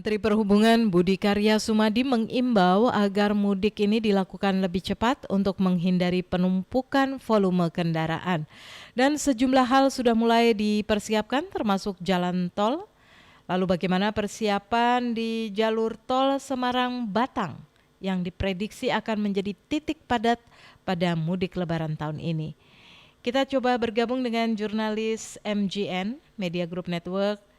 Menteri Perhubungan Budi Karya Sumadi mengimbau agar mudik ini dilakukan lebih cepat untuk menghindari penumpukan volume kendaraan. Dan sejumlah hal sudah mulai dipersiapkan termasuk jalan tol. Lalu bagaimana persiapan di jalur tol Semarang-Batang yang diprediksi akan menjadi titik padat pada mudik Lebaran tahun ini. Kita coba bergabung dengan jurnalis MGN, Media Group Network,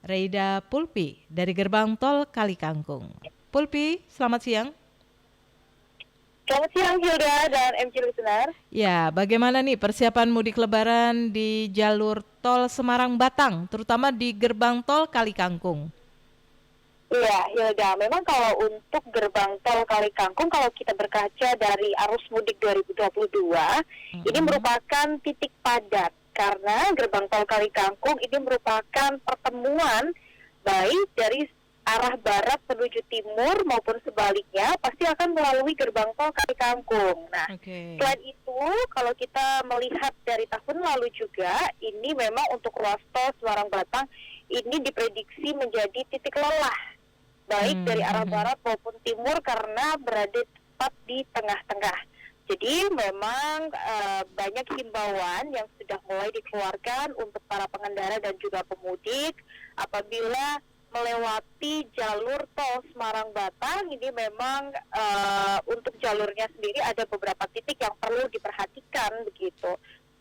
Reida Pulpi dari Gerbang Tol Kalikangkung. Pulpi, selamat siang. Selamat siang Hilda dan MC Listener. Ya, bagaimana nih persiapan mudik Lebaran di jalur tol Semarang-Batang, terutama di Gerbang Tol Kalikangkung? Iya Hilda, memang kalau untuk Gerbang Tol Kalikangkung, kalau kita berkaca dari arus mudik 2022, ini merupakan titik padat. Karena Gerbang Tol Kalikangkung ini merupakan pertemuan baik dari arah barat menuju timur maupun sebaliknya pasti akan melalui Gerbang Tol Kalikangkung. Nah, Selain itu kalau kita melihat dari tahun lalu juga, ini memang untuk ruas tol Semarang-Batang ini diprediksi menjadi titik lelah baik dari arah barat maupun timur karena berada tepat di tengah-tengah. Jadi memang banyak himbauan yang sudah mulai dikeluarkan untuk para pengendara dan juga pemudik apabila melewati jalur tol Semarang-Batang. Ini memang untuk jalurnya sendiri ada beberapa titik yang perlu diperhatikan begitu.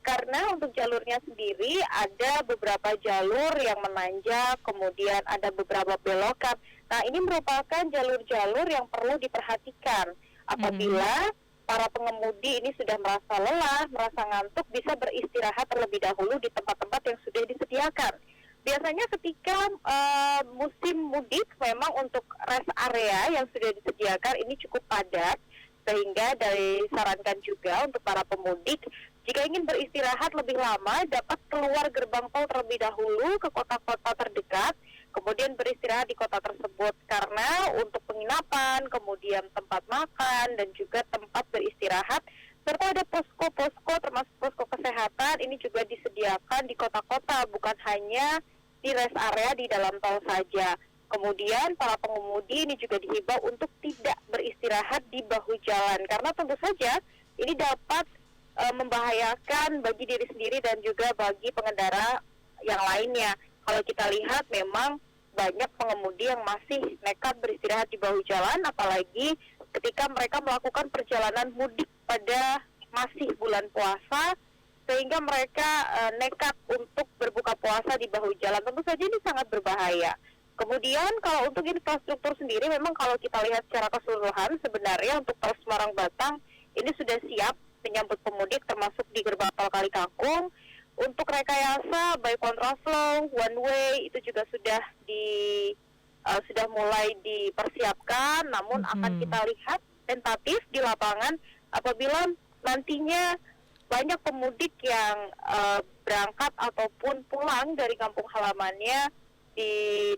Karena untuk jalurnya sendiri ada beberapa jalur yang menanjak, kemudian ada beberapa belokan. Nah, ini merupakan jalur-jalur yang perlu diperhatikan apabila para pengemudi ini sudah merasa lelah, merasa ngantuk, bisa beristirahat terlebih dahulu di tempat-tempat yang sudah disediakan. Biasanya ketika musim mudik memang untuk rest area yang sudah disediakan ini cukup padat, sehingga disarankan juga untuk para pemudik jika ingin beristirahat lebih lama dapat keluar gerbang tol terlebih dahulu ke kota-kota terdekat, kemudian beristirahat di kota tersebut karena untuk penginapan, kemudian tempat makan dan juga tempat beristirahat serta ada posko-posko termasuk posko kesehatan ini juga disediakan di kota-kota, bukan hanya di rest area di dalam tol saja. Kemudian para pengemudi ini juga dihimbau untuk tidak beristirahat di bahu jalan karena tentu saja ini dapat membahayakan bagi diri sendiri dan juga bagi pengendara yang lainnya. Kalau kita lihat memang banyak pengemudi yang masih nekat beristirahat di bahu jalan, apalagi ketika mereka melakukan perjalanan mudik pada masih bulan puasa, sehingga mereka nekat untuk berbuka puasa di bahu jalan. Tentu saja ini sangat berbahaya. Kemudian kalau untuk infrastruktur sendiri, memang kalau kita lihat secara keseluruhan, sebenarnya untuk tol Semarang-Batang ini sudah siap menyambut pemudik termasuk di Gerbang Tol Kalikangkung. Untuk rekayasa baik kontraflow, one way itu juga sudah mulai dipersiapkan, namun akan kita lihat tentatif di lapangan apabila nantinya banyak pemudik yang berangkat ataupun pulang dari kampung halamannya di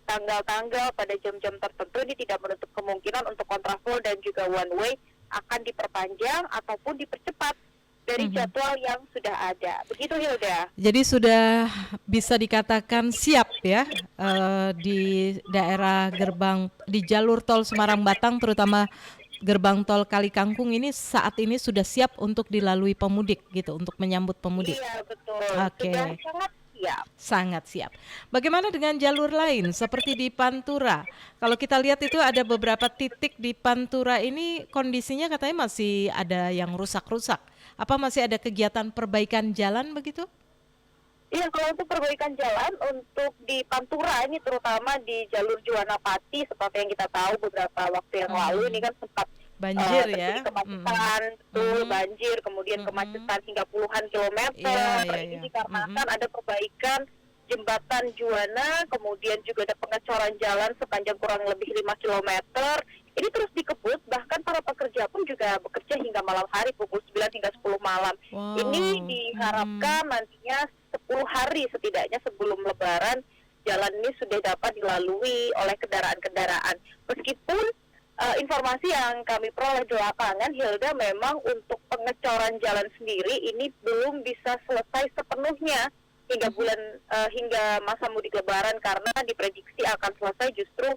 tanggal-tanggal pada jam-jam tertentu, ini tidak menutup kemungkinan untuk kontraflow dan juga one way akan diperpanjang ataupun dipercepat dari jadwal yang sudah ada. Begitu Hilda. Jadi sudah bisa dikatakan siap ya di daerah gerbang di jalur tol Semarang-Batang terutama gerbang tol Kalikangkung ini saat ini sudah siap untuk dilalui pemudik gitu, untuk menyambut pemudik. Iya betul. Oke. Sudah sangat siap. Sangat siap. Bagaimana dengan jalur lain seperti di Pantura? Kalau kita lihat itu ada beberapa titik di Pantura ini kondisinya katanya masih ada yang rusak-rusak. Apa masih ada kegiatan perbaikan jalan begitu? Iya, kalau untuk perbaikan jalan untuk di Pantura ini terutama di jalur Juwanapati seperti yang kita tahu beberapa waktu yang lalu ini kan sempat banjir ya, kemacetan, banjir, kemudian kemacetan hingga puluhan kilometer. Ini dikarenakan ada perbaikan jembatan Juwana, kemudian juga ada pengecoran jalan sepanjang kurang lebih 5 kilometer. Ini terus dikebut, bahkan para pekerja pun juga bekerja hingga malam hari pukul 9 hingga 10 malam. Ini diharapkan nantinya 10 hari setidaknya sebelum Lebaran jalan ini sudah dapat dilalui oleh kendaraan-kendaraan. Meskipun informasi yang kami peroleh di lapangan, Hilda, memang untuk pengecoran jalan sendiri ini belum bisa selesai sepenuhnya hingga masa mudik Lebaran karena diprediksi akan selesai justru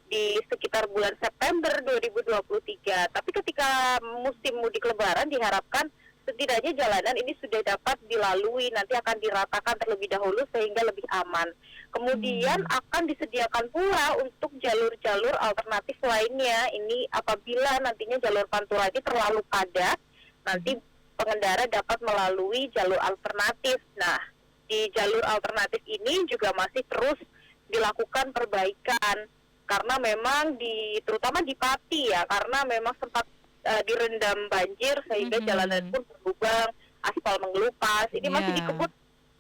di sekitar bulan September 2023. Tapi ketika musim mudik Lebaran diharapkan setidaknya jalanan ini sudah dapat dilalui, nanti akan diratakan terlebih dahulu sehingga lebih aman. Kemudian akan disediakan pula untuk jalur-jalur alternatif lainnya. Ini apabila nantinya jalur Pantura ini terlalu padat, nanti pengendara dapat melalui jalur alternatif. Nah, di jalur alternatif ini juga masih terus dilakukan perbaikan karena memang terutama di Pati ya, karena memang sempat direndam banjir sehingga jalanan pun berlubang, aspal mengelupas. Ini masih dikebut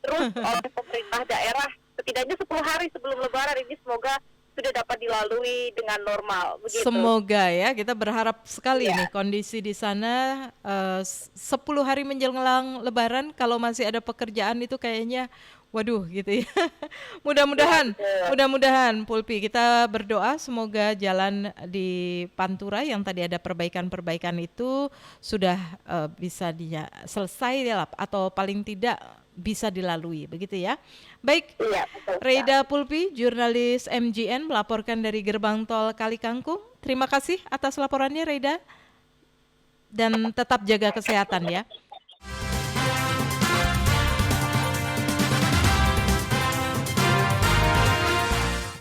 terus oleh pemerintah daerah setidaknya 10 hari sebelum Lebaran ini, semoga sudah dapat dilalui dengan normal. Begitu. Semoga ya, kita berharap sekali nih kondisi di sana 10 hari menjelang Lebaran kalau masih ada pekerjaan itu kayaknya waduh gitu ya. Mudah-mudahan Pulpi, kita berdoa semoga jalan di Pantura yang tadi ada perbaikan-perbaikan itu sudah bisa selesai ya, atau paling tidak bisa dilalui, begitu ya. Baik, Reida Pulpi, jurnalis MGN melaporkan dari Gerbang Tol Kali Kangkung. Terima kasih atas laporannya, Reida. Dan tetap jaga kesehatan ya.